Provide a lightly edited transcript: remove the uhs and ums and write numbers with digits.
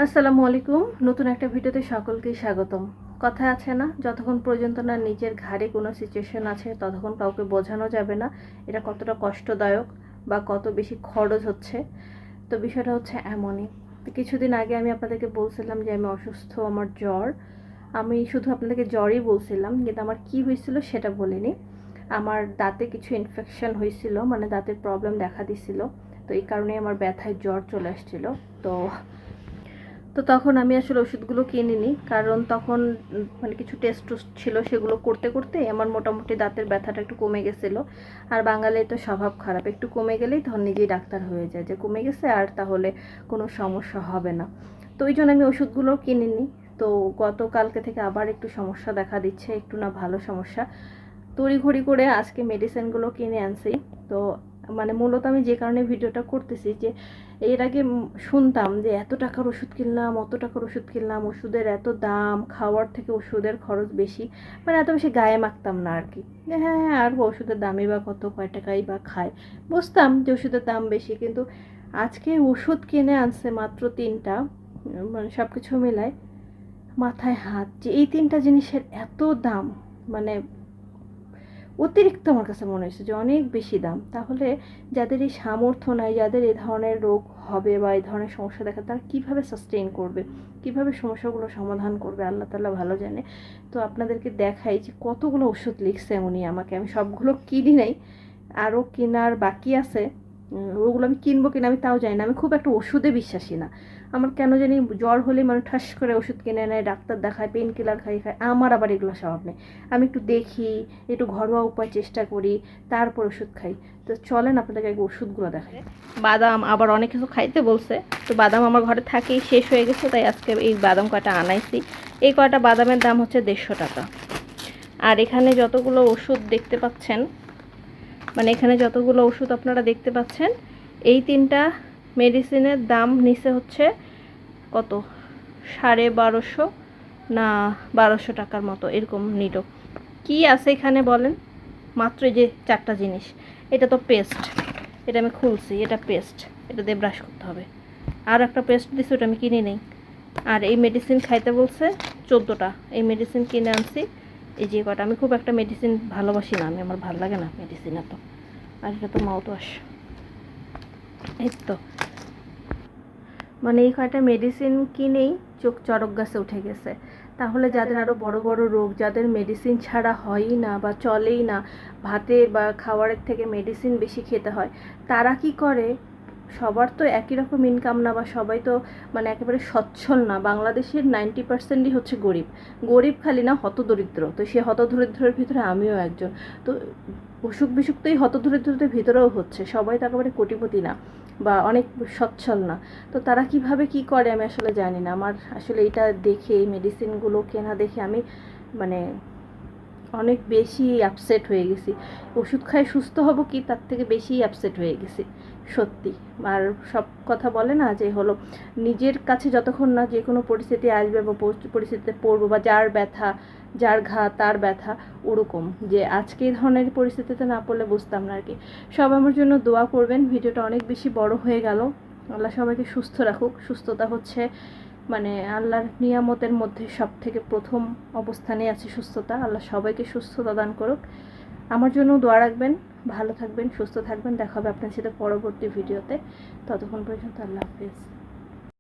আসসালামু আলাইকুম। নতুন একটা ভিডিওতে সকলকেই স্বাগতম। কথা আছে না, যতক্ষণ পর্যন্ত না নিজের ঘাড়ে কোনো সিচুয়েশন আছে ততক্ষণ কাউকে বোঝানো যাবে না এটা কতটা কষ্টদায়ক বা কত বেশি খরচ হচ্ছে। তো বিষয়টা হচ্ছে এমনই। তো কিছুদিন আগে আমি আপনাদেরকে বলছিলাম যে আমি অসুস্থ, আমার জ্বর। আমি শুধু আপনাদেরকে জ্বরই বলছিলাম, কিন্তু আমার কি হয়েছিল সেটা বলিনি। আমার দাঁতে কিছু ইনফেকশন হয়েছিল, মানে দাঁতের প্রবলেম দেখা দিছিল। তো এই কারণে আমার ব্যথায় জ্বর চলে আসছিল। তো তো তখন আমি আসলে ওষুধগুলো কিনিনি, কারণ তখন মানে কিছু টেস্ট ছিল, সেগুলো করতে করতে আমার মোটামুটি দাঁতের ব্যথাটা একটু কমে গেছিলো। আর বাঙালির তো স্বভাব খারাপ, একটু কমে গেলেই তখন নিজেই ডাক্তার হয়ে যায় যে কমে গেছে আর তাহলে কোনো সমস্যা হবে না। তো ওই জন্য আমি ওষুধগুলো কিনিনি। তো গতকালকে থেকে আবার একটু সমস্যা দেখা দিচ্ছে, একটু না ভালো সমস্যা। তড়িঘড়ি করে আজকে মেডিসিনগুলো কিনে আনছি। তো মানে মূলত আমি যে কারণে ভিডিওটা করতেছি যে এর আগে শুনতাম যে এত টাকার ওষুধ কিনলাম, অত টাকার ওষুধ কিনলাম, ওষুধের এত দাম, খাওয়ার থেকে ওষুধের খরচ বেশি, মানে এত বেশি গায়ে মাখতাম না আর কি। যে হ্যাঁ হ্যাঁ, আর ওষুধের দামই বা কত, কয় টাকাই বা খায়, বুঝতাম যে ওষুধের দাম বেশি। কিন্তু আজকে ওষুধ কিনে আনছে মাত্র 3টা, মানে সব কিছু মিলায় মাথায় হাত যে এই 3টা জিনিসের এত দাম, মানে অতিরিক্ত আমার কাছে মনে হয়েছে যে অনেক বেশি দাম। তাহলে যাদের এই সামর্থ্য নাই, যাদের এই ধরনের রোগ হবে বা এই ধরনের সমস্যা দেখা, তারা কীভাবে সাস্টেইন করবে, কীভাবে সমস্যাগুলো সমাধান করবে, আল্লাহ তাআলা ভালো জানে। তো আপনাদেরকে দেখাই যে কতগুলো ওষুধ লিখছে উনি আমাকে। আমি সবগুলো কিনি নাই, আরও কেনার বাকি আছে। ওগুলো আমি কিনবো কিনা আমি তাও জানি না। আমি খুব একটা ওষুধে বিশ্বাসী না। আমার কেন জানি জ্বর হলে মানে ঠাস করে ওষুধ কিনে নেয়, ডাক্তার দেখায়, পেন কিলার খাই। আমার আবার এগুলো স্বভাব নেই। আমি একটু দেখি, একটু ঘরোয়া উপায় চেষ্টা করি, তারপর ওষুধ খাই। তো চলেন আপনাদেরকে আগে ওষুধগুলো দেখাই। বাদাম আবার অনেক কিছু খাইতে বলছে, তো বাদাম আমার ঘরে থাকেই, শেষ হয়ে গেছে, তাই আজকে এই বাদাম কয়টা আনাইছি। এই কয়টা বাদামের দাম হচ্ছে 150 টাকা। আর এখানে যতগুলো ওষুধ দেখতে পাচ্ছেন, মানে এখানে যতগুলো ওষুধ আপনারা দেখতে পাচ্ছেন, এই 3টা মেডিসিনের দাম নিচে হচ্ছে কত, 1250 না 1200 টাকার মতো এরকম নিল। কি আছে এখানে বলেন? মাত্র এই যে 4টা জিনিস। এটা তো পেস্ট, এটা আমি খুলছি, এটা পেস্ট, এটা দিয়ে ব্রাশ করতে হবে। আর একটা পেস্ট দিচ্ছে, ওটা আমি কিনে নেই। আর এই মেডিসিন খাইতে বলছে 14টা, এই মেডিসিন কিনে আনছি। এই যে কটা, আমি খুব একটা মেডিসিন ভালোবাসি না, আমি আমার ভালো লাগে না মেডিসিন এত। আর এটা তো মাউথ ওয়াশ, এই তো মানে এই কয়টা মেডিসিন কিনেই চোখ চড়ক গাছে উঠে গেছে। তাহলে যাদের আরও বড় বড় রোগ, যাদের মেডিসিন ছাড়া হয়ই না বা চলেই না, ভাতে বা খাবারের থেকে মেডিসিন বেশি খেতে হয়, তারা কি করে? সবার তো একই রকম ইনকাম না, বা সবাই তো মানে একেবারে সচ্ছল না। বাংলাদেশের 90%ই হচ্ছে গরিব। গরিব খালি না, হতদরিদ্র। তো সে হতদরিদ্রের ভিতরে আমিও একজন। তো অসুখ বিসুখ তো এই হতদরিদ্রদের ভিতরেও হচ্ছে, সবাই তো একেবারে কোটিপতি না বা অনেক সচ্ছল না। তো তারা কিভাবে কি করে আমি আসলে জানি না। আমার আসলে এটা দেখে, এই মেডিসিনগুলো কেনা দেখে আমি মানে অনেক বেশি আপসেট হয়ে গেছি। ওষুধ খাই সুস্থ হব কি, তার থেকে বেশি আপসেট হয়ে গেছি সত্যি। আর সব কথা বলে না যে হলো, নিজের কাছে যতক্ষণ না যে কোনো পরিস্থিতি আসবে বা পরিস্থিতিতে পড়বো, বা যার ব্যথা, যার ঘা তার ব্যথা, ওরকম যে আজকে এই ধরনের পরিস্থিতিতে না পড়লে বুঝতাম না আর কি। সবাই আমার জন্য দোয়া করবেন। ভিডিওটা অনেক বেশি বড় হয়ে গেল। আল্লাহ সবাইকে সুস্থ রাখুক। সুস্থতা হচ্ছে মানে আল্লাহর নিয়ামতের মধ্যে সব থেকে প্রথম অবস্থানে আছে সুস্থতা। আল্লাহ সবাইকে সুস্থতা দান করুক। আমার জন্য দোয়া রাখবেন। ভালো থাকবেন, সুস্থ থাকবেন। দেখা হবে আপনার সাথে পরবর্তী ভিডিওতে। ততক্ষণ পর্যন্ত আল্লাহ হাফেজ।